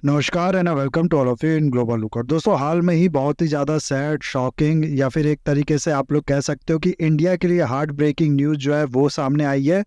नमस्कार and welcome to all of you in Global Looker. दोस्तों, हाल में ही बहुत ही ज़्यादा सैड, शॉकिंग या फिर एक तरीके से आप लोग कह सकते हो कि इंडिया के लिए हार्ट ब्रेकिंग न्यूज़ जो है वो सामने आई है।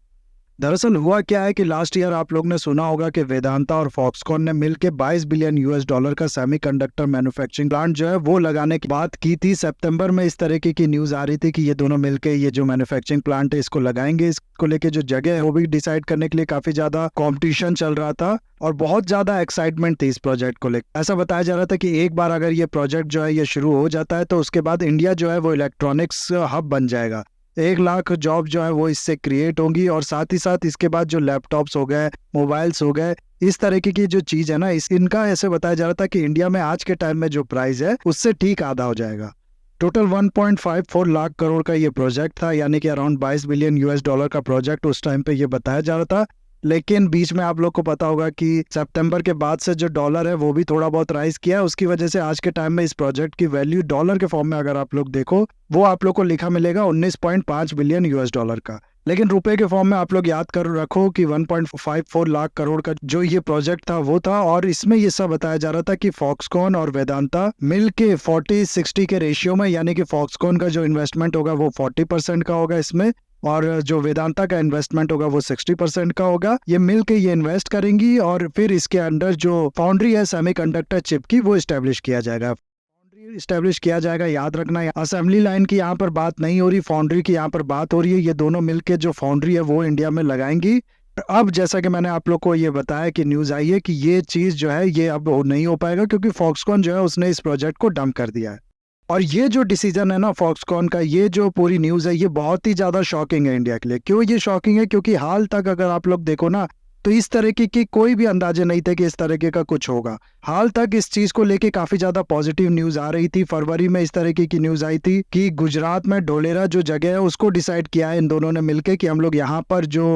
दरअसल हुआ क्या है कि लास्ट ईयर आप लोग ने सुना होगा कि वेदांता और फॉक्सकॉन ने मिलकर 22 बिलियन यूएस डॉलर का सेमीकंडक्टर मैन्युफैक्चरिंग प्लांट जो है वो लगाने की बात की थी। सितंबर में इस तरीके की न्यूज़ आ रही थी कि ये दोनों मिलकर ये जो मैन्युफैक्चरिंग प्लांट है इसको लगाएंगे। इसको लेके जो जगह है वो भी डिसाइड करने के लिए काफी ज्यादा कंपटीशन चल रहा था और बहुत ज्यादा एक्साइटमेंट थी इस प्रोजेक्ट को लेकर। ऐसा बताया जा रहा था कि एक बार अगर ये प्रोजेक्ट जो है ये शुरू हो जाता है तो उसके बाद इंडिया जो है वो इलेक्ट्रॉनिक्स हब बन जाएगा। 1 लाख जॉब जो है वो इससे क्रिएट होंगी और साथ ही साथ इसके बाद जो लैपटॉप्स हो गए, मोबाइल्स हो गए, इस तरीके की जो चीज है ना, इनका ऐसे बताया जा रहा था कि इंडिया में आज के टाइम में जो प्राइस है उससे ठीक आधा हो जाएगा। टोटल 1.54 लाख करोड़ का ये प्रोजेक्ट था, यानी कि अराउंड 22 बिलियन यूएस डॉलर का प्रोजेक्ट उस टाइम पे ये बताया जा रहा था। लेकिन बीच में आप लोग को पता होगा कि सितंबर के बाद से जो डॉलर है वो भी थोड़ा बहुत राइज किया है। उसकी वजह से आज के टाइम में इस प्रोजेक्ट की वैल्यू डॉलर के फॉर्म में अगर आप लोग देखो वो आप लोग को लिखा मिलेगा 19.5 बिलियन यूएस डॉलर का। लेकिन रुपए के फॉर्म में आप लोग याद कर रखो कि 1.54 लाख करोड़ का जो ये प्रोजेक्ट था वो था। और इसमें ये सब बताया जा रहा था कि फॉक्सकॉन और वेदांता मिल के 40-60 के रेशियो में, यानी कि फॉक्सकॉन का जो इन्वेस्टमेंट होगा वो 40% का होगा इसमें और जो वेदांता का इन्वेस्टमेंट होगा वो 60% का होगा। ये मिल के ये इन्वेस्ट करेंगी और फिर इसके अंदर जो फाउंड्री है सेमीकंडक्टर चिप की वो इस्टेब्लिश किया जाएगा। इस्टेब्लिश किया जाएगा, याद रखना असेंबली लाइन की यहाँ पर बात नहीं हो रही, फाउंड्री की यहाँ पर बात हो रही है। ये दोनों मिलके जो फाउंड्री है वो इंडिया में लगाएंगी। अब जैसा कि मैंने आप लोग को ये बताया कि न्यूज आई है कि ये चीज जो है ये अब नहीं हो पाएगा क्योंकि फॉक्सकॉन जो है उसने इस प्रोजेक्ट को डंप कर दिया है। और ये जो डिसीजन है ना फॉक्सकॉन का, ये जो पूरी न्यूज है ये बहुत ही ज्यादा शॉकिंग है इंडिया के लिए। क्यों ये शॉकिंग है? क्योंकि हाल तक अगर आप लोग देखो ना तो इस तरीके की कोई भी अंदाजे नहीं थे कि इस तरीके का कुछ होगा। हाल तक इस चीज को लेके काफी ज्यादा पॉजिटिव न्यूज आ रही थी। फरवरी में इस तरीके की न्यूज आई थी कि गुजरात में ढोलेरा जो जगह है उसको डिसाइड किया है इन दोनों ने मिलकर कि हम लोग यहाँ पर जो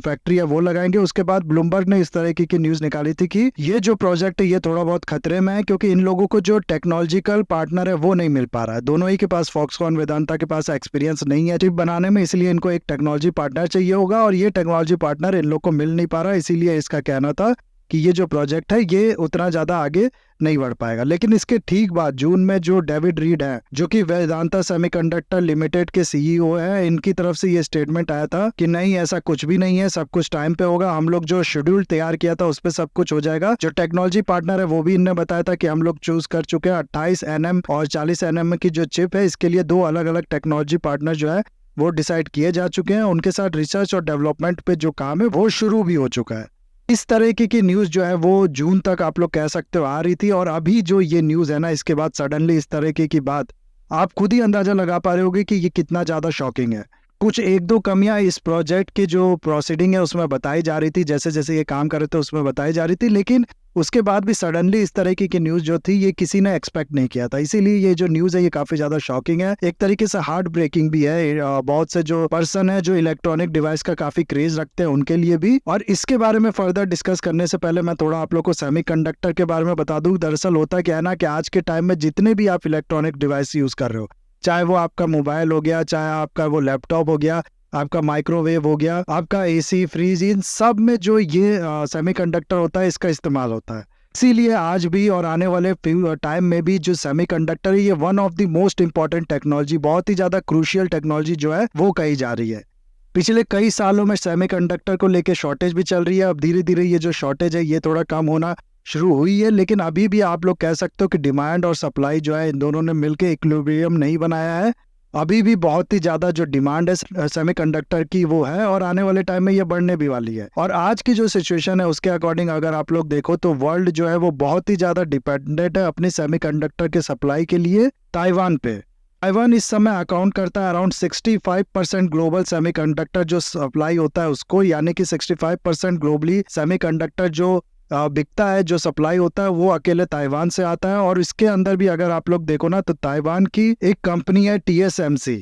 फैक्ट्री है वो लगाएंगे। उसके बाद ब्लूमबर्ग ने इस तरीके की न्यूज निकाली थी कि ये जो प्रोजेक्ट है ये थोड़ा बहुत खतरे में है क्योंकि इन लोगों को जो टेक्नोलॉजिकल पार्टनर है वो नहीं मिल पा रहा है। दोनों ही के पास, फॉक्सकॉन वेदांता के पास एक्सपीरियंस नहीं है चिप बनाने में, इसलिए इनको एक टेक्नोलॉजी पार्टनर चाहिए होगा और ये टेक्नोलॉजी पार्टनर इन लोग को मिल नहीं पा रहा। इसीलिए इसका कहना था कि ये जो प्रोजेक्ट है ये उतना ज्यादा आगे नहीं बढ़ पाएगा। लेकिन इसके ठीक बाद जून में जो डेविड रीड है जो कि वेदांता सेमीकंडक्टर लिमिटेड के सीईओ है, इनकी तरफ से ये स्टेटमेंट आया था कि नहीं, ऐसा कुछ भी नहीं है, सब कुछ टाइम पे होगा। हम लोग जो शेड्यूल तैयार किया था उस पर सब कुछ हो जाएगा। जो टेक्नोलॉजी पार्टनर है वो भी इनने बताया था कि हम लोग चूज कर चुके हैं 28 nm और 40 nm की जो चिप है इसके लिए 2 अलग अलग टेक्नोलॉजी पार्टनर जो है वो डिसाइड किए जा चुके हैं। उनके साथ रिसर्च और डेवलपमेंट पे जो काम है वो शुरू भी हो चुका है। इस तरीके की न्यूज जो है वो जून तक आप लोग कह सकते हो आ रही थी और अभी जो ये न्यूज है ना इसके बाद सडनली इस तरीके की बात, आप खुद ही अंदाजा लगा पा रहे होगे कि ये कितना ज्यादा शॉकिंग है। कुछ 1-2 कमियां इस प्रोजेक्ट की जो प्रोसीडिंग है उसमें बताई जा रही थी, जैसे जैसे ये काम कर रहे थे उसमें बताई जा रही थी, लेकिन उसके बाद भी सडनली इस तरीके की न्यूज जो थी ये किसी ने एक्सपेक्ट नहीं किया था। इसीलिए ये जो न्यूज है ये काफी ज्यादा शॉकिंग है, एक तरीके से हार्ट ब्रेकिंग भी है। बहुत से जो पर्सन है जो इलेक्ट्रॉनिक डिवाइस का काफी क्रेज रखते हैं उनके लिए भी। और इसके बारे में फर्दर डिस्कस करने से पहले मैं थोड़ा आप लोग को सेमीकंडक्टर के बारे में बता दूं। दरअसल होता क्या है ना कि आज के टाइम में जितने भी आप इलेक्ट्रॉनिक डिवाइस यूज कर रहे हो, चाहे वो आपका मोबाइल हो गया, चाहे आपका वो लैपटॉप हो गया, आपका माइक्रोवेव हो गया, आपका एसी, फ्रीज, इन सब में जो ये सेमीकंडक्टर होता है इसका इस्तेमाल होता है। इसीलिए आज भी और आने वाले टाइम में भी जो सेमीकंडक्टर है ये one of the most important technology, बहुत ही ज्यादा क्रूशियल टेक्नोलॉजी जो है वो कही जा रही है। पिछले कई सालों में सेमीकंडक्टर को लेके शॉर्टेज भी चल रही है। अब धीरे धीरे ये जो शॉर्टेज है ये थोड़ा कम होना शुरू हुई है, लेकिन अभी भी आप लोग कह सकते हो कि डिमांड और सप्लाई जो है इन दोनों ने मिलकर इक्विलिब्रियम नहीं बनाया है। अभी भी बहुत ही ज्यादा जो डिमांड है सेमीकंडक्टर की वो है और आने वाले टाइम में ये बढ़ने भी वाली है। और आज की जो सिचुएशन है उसके अकॉर्डिंग अगर आप लोग देखो तो वर्ल्ड जो है वो बहुत ही ज्यादा डिपेंडेंट है अपनी सेमीकंडक्टर के सप्लाई के लिए ताइवान पे। ताइवान इस समय अकाउंट करता है अराउंड 65% ग्लोबल सेमीकंडक्टर जो सप्लाई होता है उसको, यानी कि 65% ग्लोबली सेमीकंडक्टर जो बिकता है, जो सप्लाई होता है वो अकेले ताइवान से आता है। और इसके अंदर भी अगर आप लोग देखो ना तो ताइवान की एक कंपनी है TSMC,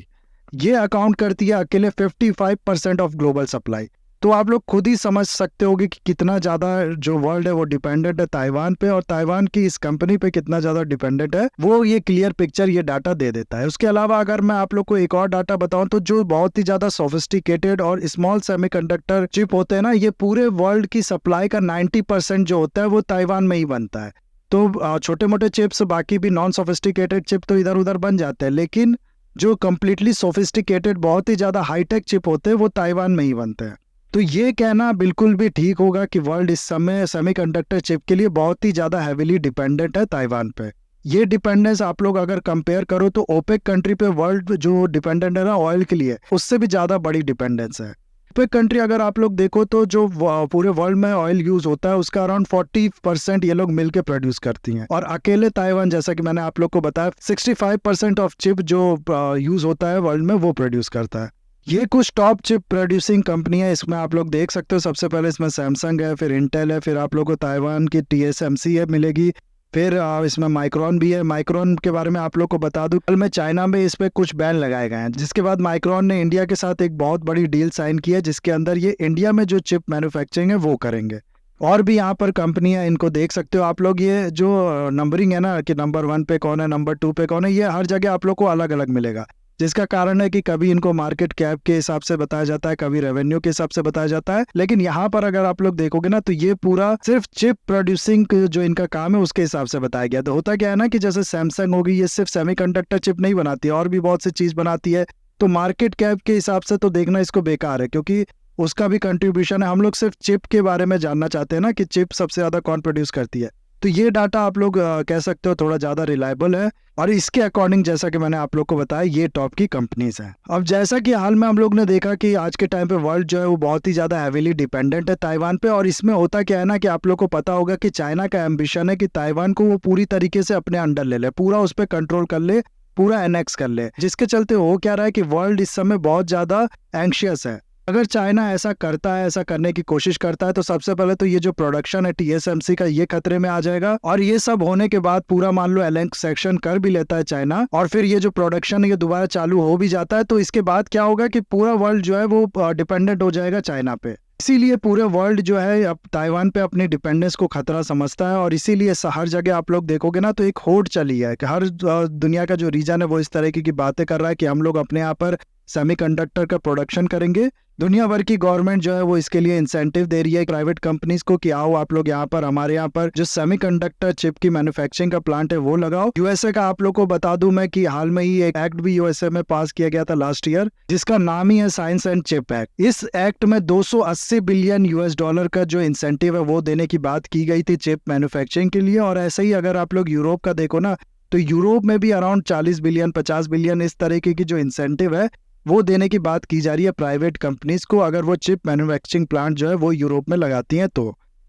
ये अकाउंट करती है अकेले 55% ऑफ ग्लोबल सप्लाई। तो आप लोग खुद ही समझ सकते होगे कि कितना ज़्यादा जो वर्ल्ड है वो डिपेंडेंट है ताइवान पे, और ताइवान की इस कंपनी पे कितना ज़्यादा डिपेंडेंट है, वो ये क्लियर पिक्चर, ये डाटा दे देता है। उसके अलावा अगर मैं आप लोग को एक और डाटा बताऊं तो जो बहुत ही ज़्यादा सोफिस्टिकेटेड और स्मॉल सेमीकंडक्टर चिप होते हैं ना, ये पूरे वर्ल्ड की सप्लाई का 90% जो होता है वो ताइवान में ही बनता है। तो छोटे मोटे चिप्स, बाकी भी नॉन सोफिस्टिकेटेड चिप तो इधर उधर बन जाते हैं, लेकिन जो कम्प्लीटली सोफिस्टिकेटेड बहुत ही ज़्यादा हाईटेक चिप होते हैं वो ताइवान में ही बनते हैं। तो ये कहना बिल्कुल भी ठीक होगा कि वर्ल्ड इस समय सेमीकंडक्टर चिप के लिए बहुत ही ज़्यादा हैविली डिपेंडेंट है ताइवान पे। ये डिपेंडेंस आप लोग अगर कंपेयर करो तो ओपेक कंट्री पे वर्ल्ड जो डिपेंडेंट है ना ऑयल के लिए, उससे भी ज़्यादा बड़ी डिपेंडेंस है। ओपेक कंट्री अगर आप लोग देखो तो जो पूरे वर्ल्ड में ऑयल यूज होता है उसका अराउंड 40% ये लोग मिलकर प्रोड्यूस करती हैं, और अकेले ताइवान, जैसा कि मैंने आप लोग को बताया, 65% ऑफ चिप जो यूज होता है वर्ल्ड में वो प्रोड्यूस करता है। ये कुछ टॉप चिप प्रोड्यूसिंग कंपनी है, इसमें आप लोग देख सकते हो। सबसे पहले इसमें सैमसंग है, फिर इंटेल है, फिर आप लोग को ताइवान की TSMC है मिलेगी, फिर इसमें माइक्रॉन भी है। माइक्रॉन के बारे में आप लोग को बता दूं, कल में चाइना में इस पे कुछ बैन लगाए गए हैं, जिसके बाद माइक्रॉन ने इंडिया के साथ एक बहुत बड़ी डील साइन की है, जिसके अंदर ये इंडिया में जो चिप मैन्युफैक्चरिंग है वो करेंगे। और भी यहाँ पर कंपनियां, इनको देख सकते हो आप लोग। ये जो नंबरिंग है ना कि नंबर 1 पे कौन है, नंबर 2 पे कौन है, ये हर जगह आप लोग को अलग अलग मिलेगा, जिसका कारण है कि कभी इनको मार्केट कैप के हिसाब से बताया जाता है, कभी रेवेन्यू के हिसाब से बताया जाता है। लेकिन यहाँ पर अगर आप लोग देखोगे ना तो ये पूरा सिर्फ चिप प्रोड्यूसिंग जो इनका काम है उसके हिसाब से बताया गया। तो होता क्या है ना कि जैसे सैमसंग होगी, ये सिर्फ सेमीकंडक्टर चिप नहीं बनाती है, और भी बहुत सी चीज बनाती है। तो मार्केट कैप के हिसाब से तो देखना इसको बेकार है, क्योंकि उसका भी कंट्रीब्यूशन है। हम लोग सिर्फ चिप के बारे में जानना चाहते हैं ना कि चिप सबसे ज्यादा कौन प्रोड्यूस करती है। तो ये डाटा आप लोग कह सकते हो थोड़ा ज़्यादा रिलायबल है, और इसके अकॉर्डिंग जैसा कि मैंने आप लोग को बताया ये टॉप की कंपनीज हैं। अब जैसा कि हाल में हम लोग ने देखा कि आज के टाइम पे वर्ल्ड जो है वो बहुत ही ज़्यादा हैविली डिपेंडेंट है ताइवान पे, और इसमें होता क्या है ना कि आप लोग को पता होगा कि चाइना का एम्बिशन है कि ताइवान को वो पूरी तरीके से अपने अंडर ले ले, पूरा उस पर कंट्रोल कर ले, पूरा एनेक्स कर ले। जिसके चलते हो क्या रहा है कि वर्ल्ड इस समय बहुत ज़्यादा एंशियस है। अगर चाइना ऐसा करता है, ऐसा करने की कोशिश करता है, तो सबसे पहले तो ये जो प्रोडक्शन है TSMC का, ये खतरे में आ जाएगा। और ये सब होने के बाद पूरा मान लो एनेक्सेशन कर भी लेता है चाइना, और फिर ये जो प्रोडक्शन है ये दोबारा चालू हो भी जाता है, तो इसके बाद क्या होगा कि पूरा वर्ल्ड जो है वो डिपेंडेंट हो जाएगा चाइना पे। इसीलिए पूरे वर्ल्ड जो है अब ताइवान पे अपनी डिपेंडेंस को खतरा समझता है, और इसीलिए हर जगह आप लोग देखोगे ना तो एक होड़ चली है कि हर दुनिया का जो रीजन है वो इस तरह की बातें कर रहा है कि हम लोग अपने यहाँ पर सेमीकंडक्टर का प्रोडक्शन करेंगे। दुनिया भर की गवर्नमेंट जो है वो इसके लिए इंसेंटिव दे रही है प्राइवेट कंपनीज को कि आओ आप लोग यहाँ पर, हमारे यहाँ पर जो सेमीकंडक्टर चिप की मैन्युफैक्चरिंग का प्लांट है वो लगाओ। यूएसए का आप लोग को बता दूं मैं कि हाल में ही एक एक्ट भी यूएसए में पास किया गया था लास्ट ईयर, जिसका नाम ही है साइंस एंड चिप एक्ट। इस एक्ट में $280 बिलियन का जो इंसेंटिव है वो देने की बात की गई थी चिप मैन्युफैक्चरिंग के लिए। और ऐसे ही अगर आप लोग यूरोप का देखो ना तो यूरोप में भी अराउंड 40 बिलियन 50 बिलियन इस तरीके की जो इंसेंटिव है वो देने की बात की जा रही है प्राइवेट कंपनीज को, अगर वो चिप मैन्युफैक्चरिंग प्लांट जो है वो यूरोप में लगाती हैं। तो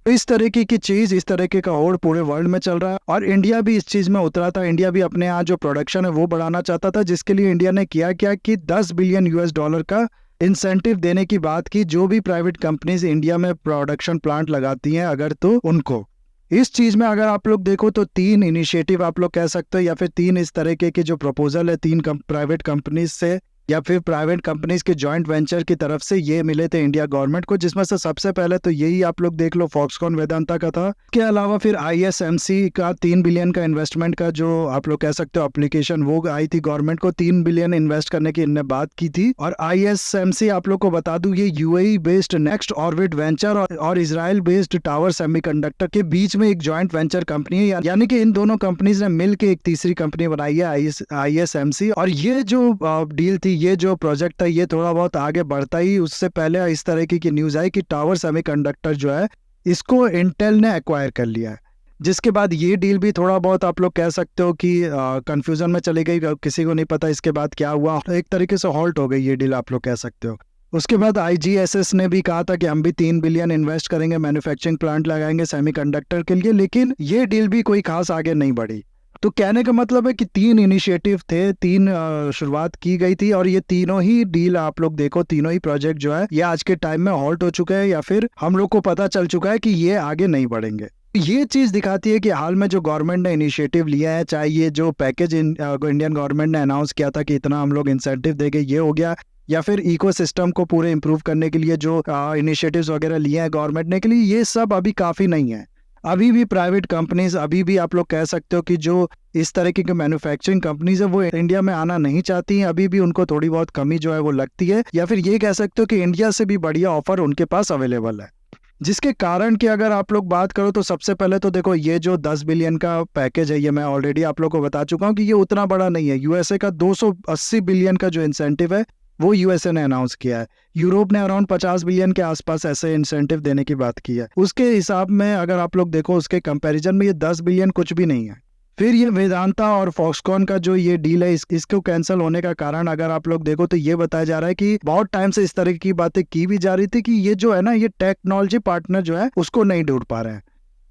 इस तरीके की चीज, इस तरीके का होड़ पूरे वर्ल्ड में चल रहा है, और इंडिया भी इस चीज में उतरा था। इंडिया भी अपने यहाँ जो प्रोडक्शन है वो बढ़ाना चाहता था, जिसके लिए इंडिया ने किया क्या कि $10 बिलियन का इंसेंटिव देने की बात की, जो भी प्राइवेट कंपनीज इंडिया में प्रोडक्शन प्लांट लगाती हैं अगर, तो उनको। इस चीज में अगर आप लोग देखो तो 3 इनिशिएटिव आप लोग कह सकते हो, या फिर 3 इस तरीके के जो प्रपोजल है 3 प्राइवेट कंपनीज से या फिर प्राइवेट कंपनीज के जॉइंट वेंचर की तरफ से ये मिले थे इंडिया गवर्नमेंट को, जिसमें से सबसे पहले तो यही आप लोग देख लो फॉक्सकॉन वेदांता का था। इसके अलावा फिर ISMC का 3 बिलियन का इन्वेस्टमेंट का जो आप लोग कह सकते हो एप्लीकेशन वो आई थी गवर्नमेंट को, 3 बिलियन इन्वेस्ट करने की इनने बात की थी। और ISMC आप लोग को बता दूं ये UAE based next orbit venture और इजराइल बेस्ड टावर सेमीकंडक्टर के बीच में एक जॉइंट वेंचर कंपनी है, यानी कि इन दोनों कंपनीज ने मिलकर एक तीसरी कंपनी बनाई है ISMC। और ये जो डील थी, ये जो प्रोजेक्ट है, ये थोड़ा बहुत आगे बढ़ता ही उससे पहले इस तरह की न्यूज आई कि टावर सेमीकंडक्टर जो है इसको इंटेल ने एक्वायर कर लिया है, जिसके बाद ये डील भी थोड़ा बहुत आप लोग कह सकते हो कि कंफ्यूजन में चली गई, किसी को नहीं पता इसके बाद क्या हुआ, एक तरीके से हॉल्ट हो गई ये डील आप लोग कह सकते हो। उसके बाद IGSS ने भी कहा था कि हम भी 3 बिलियन इन्वेस्ट करेंगे, मैन्युफैक्चरिंग प्लांट लगाएंगे सेमीकंडक्टर के लिए, लेकिन ये डील भी कोई खास आगे नहीं बढ़ी। तो कहने का मतलब है कि 3 इनिशिएटिव थे, 3 शुरुआत की गई थी, और ये तीनों ही डील आप लोग देखो, तीनों ही प्रोजेक्ट जो है ये आज के टाइम में हॉल्ट हो चुके हैं, या फिर हम लोग को पता चल चुका है कि ये आगे नहीं बढ़ेंगे। ये चीज दिखाती है कि हाल में जो गवर्नमेंट ने इनिशिएटिव लिया है, चाहे ये जो पैकेज इंडियन गवर्नमेंट ने अनाउंस किया था कि इतना हम लोग इंसेंटिव देंगे, ये हो गया, या फिर इकोसिस्टम को पूरे इम्प्रूव करने के लिए जो इनिशिएटिव्स वगैरह लिए हैं गवर्नमेंट ने के लिए, ये सब अभी काफ़ी नहीं है। अभी भी प्राइवेट कंपनीज, अभी भी आप लोग कह सकते हो कि जो इस तरह की मैन्युफैक्चरिंग कंपनीज है वो इंडिया में आना नहीं चाहती हैं। अभी भी उनको थोड़ी बहुत कमी जो है वो लगती है, या फिर ये कह सकते हो कि इंडिया से भी बढ़िया ऑफर उनके पास अवेलेबल है। जिसके कारण कि अगर आप लोग बात करो तो सबसे पहले तो देखो, ये जो 10 बिलियन का पैकेज है, ये मैं ऑलरेडी आप लोग को बता चुका हूँ कि ये उतना बड़ा नहीं है। यूएसए का 280 बिलियन का जो इंसेंटिव है वो यूएसए ने अनाउंस किया है। यूरोप ने अराउंड 50 बिलियन के आसपास ऐसे इंसेंटिव देने की बात की है। उसके हिसाब में अगर आप लोग देखो, उसके कंपैरिजन में ये 10 बिलियन कुछ भी नहीं है। फिर ये वेदांता और फॉक्सकॉन का जो ये डील है, इसको कैंसिल होने का कारण अगर आप लोग देखो तो ये बताया जा रहा है कि बहुत टाइम से इस तरह की बातें की भी जा रही थी कि ये जो है ना, ये टेक्नोलॉजी पार्टनर जो है उसको नहीं ढूंढ पा रहे हैं।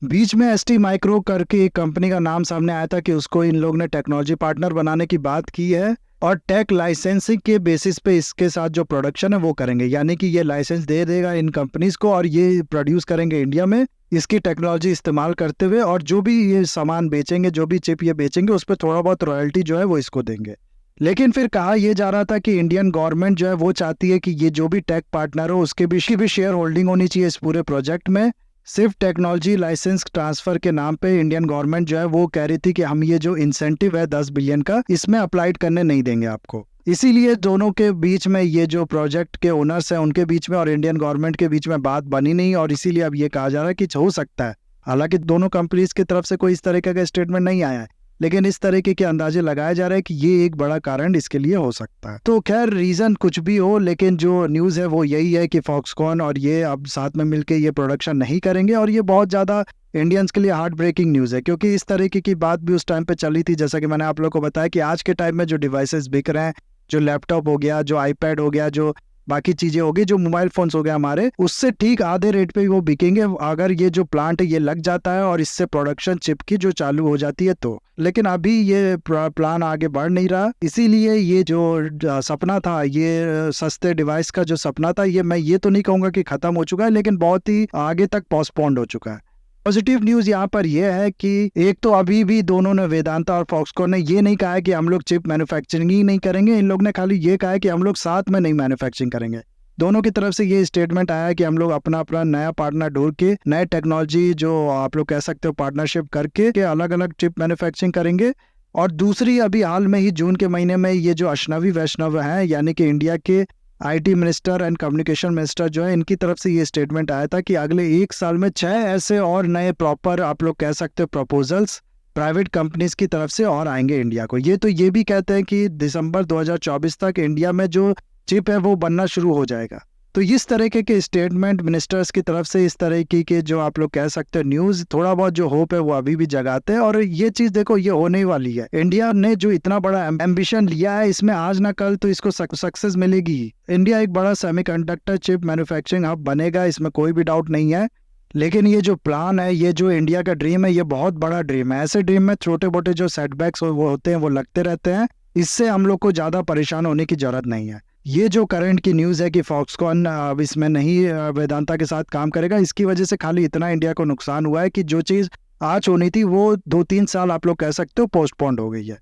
बीच में एसटी माइक्रो करके एक कंपनी का नाम सामने आया था कि उसको इन लोग ने टेक्नोलॉजी पार्टनर बनाने की बात की है, और टेक लाइसेंसिंग के बेसिस पे इसके साथ जो प्रोडक्शन है वो करेंगे, यानी कि ये लाइसेंस दे देगा इन कंपनीज को और ये प्रोड्यूस करेंगे इंडिया में इसकी टेक्नोलॉजी इस्तेमाल करते हुए, और जो भी ये सामान बेचेंगे, जो भी चिप ये बेचेंगे, उस पर थोड़ा बहुत रॉयल्टी जो है वो इसको देंगे। लेकिन फिर कहा यह जा रहा था कि इंडियन गवर्नमेंट जो है वो चाहती है कि ये जो भी टेक पार्टनर हो उसकी भी शेयर होल्डिंग होनी चाहिए इस पूरे प्रोजेक्ट में। सिर्फ टेक्नोलॉजी लाइसेंस ट्रांसफर के नाम पे इंडियन गवर्नमेंट जो है वो कह रही थी कि हम ये जो इंसेंटिव है 10 बिलियन का, इसमें अप्लाइड करने नहीं देंगे आपको। इसीलिए दोनों के बीच में, ये जो प्रोजेक्ट के ओनर्स हैं उनके बीच में और इंडियन गवर्नमेंट के बीच में बात बनी नहीं, और इसीलिए अब ये कहा जा रहा है कि हो सकता है, हालांकि दोनों कंपनीज की तरफ से कोई इस तरीके का स्टेटमेंट नहीं आया है, लेकिन इस तरीके के अंदाजे लगाए जा रहे हैं कि ये एक बड़ा कारण इसके लिए हो सकता है। तो खैर, रीजन कुछ भी हो, लेकिन जो न्यूज है वो यही है कि फॉक्सकॉन और ये अब साथ में मिलकर ये प्रोडक्शन नहीं करेंगे, और ये बहुत ज्यादा इंडियंस के लिए हार्ट ब्रेकिंग न्यूज है, क्योंकि इस तरीके की बात भी उस टाइम पे चली थी। जैसा कि मैंने आप लोग को बताया कि आज के टाइम में जो डिवाइसेस बिक रहे हैं, जो लैपटॉप हो गया, जो आईपैड हो गया, जो बाकी चीजें हो गई, जो मोबाइल फोन्स हो गए हमारे, उससे ठीक आधे रेट पे वो बिकेंगे अगर ये जो प्लांट है ये लग जाता है और इससे प्रोडक्शन चिप की जो चालू हो जाती है तो। लेकिन अभी ये प्लान आगे बढ़ नहीं रहा, इसीलिए ये जो सपना था, ये सस्ते डिवाइस का जो सपना था, ये मैं ये तो नहीं कहूंगा कि खत्म हो चुका है, लेकिन बहुत ही आगे तक पोस्टपोन्ड हो चुका है। पॉजिटिव न्यूज यहाँ पर यह है कि एक तो अभी भी दोनों ने, वेदांता और फॉक्सकॉन ने, ये नहीं कहा है कि हम लोग चिप मैन्युफैक्चरिंग ही नहीं करेंगे। इन लोग ने खाली ये कहा है कि हम लोग साथ में नहीं मैन्युफैक्चरिंग करेंगे। दोनों की तरफ से ये स्टेटमेंट आया है कि हम लोग अपना अपना नया पार्टनर ढूंढ के, नए टेक्नोलॉजी जो आप लोग कह सकते हो पार्टनरशिप करके अलग अलग चिप मैन्युफैक्चरिंग करेंगे। और दूसरी, अभी हाल में ही जून के महीने में ये जो अश्नवी वैष्णव है, यानी कि इंडिया के IT minister and communication minister जो है, इनकी तरफ से ये स्टेटमेंट आया था कि अगले 1 साल में 6 ऐसे और नए प्रॉपर, आप लोग कह सकते हो, प्रपोजल्स प्राइवेट कंपनीज की तरफ से और आएंगे इंडिया को। ये भी कहते हैं कि दिसंबर 2024 तक इंडिया में जो चिप है वो बनना शुरू हो जाएगा। तो इस तरीके के स्टेटमेंट मिनिस्टर्स की तरफ से, इस तरीके के जो आप लोग कह सकते हो न्यूज, थोड़ा बहुत जो होप है वो अभी भी जगाते हैं। और ये चीज देखो, ये होने वाली है। इंडिया ने जो इतना बड़ा एम्बिशन लिया है, इसमें आज ना कल तो इसको सक्सेस मिलेगी। इंडिया एक बड़ा सेमीकंडक्टर चिप मैन्युफैक्चरिंग हब बनेगा, इसमें कोई भी डाउट नहीं है। लेकिन ये जो प्लान है, ये जो इंडिया का ड्रीम है, ये बहुत बड़ा ड्रीम है। ऐसे ड्रीम में छोटे मोटे जो सेटबैक्स वो होते हैं वो लगते रहते हैं, इससे हम लोग को ज्यादा परेशान होने की जरूरत नहीं है। ये जो करंट की न्यूज़ है कि फॉक्सकॉन अब इसमें नहीं वेदांता के साथ काम करेगा, इसकी वजह से खाली इतना इंडिया को नुकसान हुआ है कि जो चीज़ आज होनी थी वो 2-3 साल आप लोग कह सकते हो पोस्टपोन्ड हो गई है।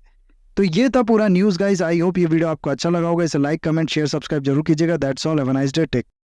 तो ये था पूरा न्यूज़ गाइस। आई होप ये वीडियो आपको अच्छा लगा होगा। इसे लाइक, कमेंट, शेयर, सब्सक्राइब जरूर कीजिएगा। That's all, have a nice day, take.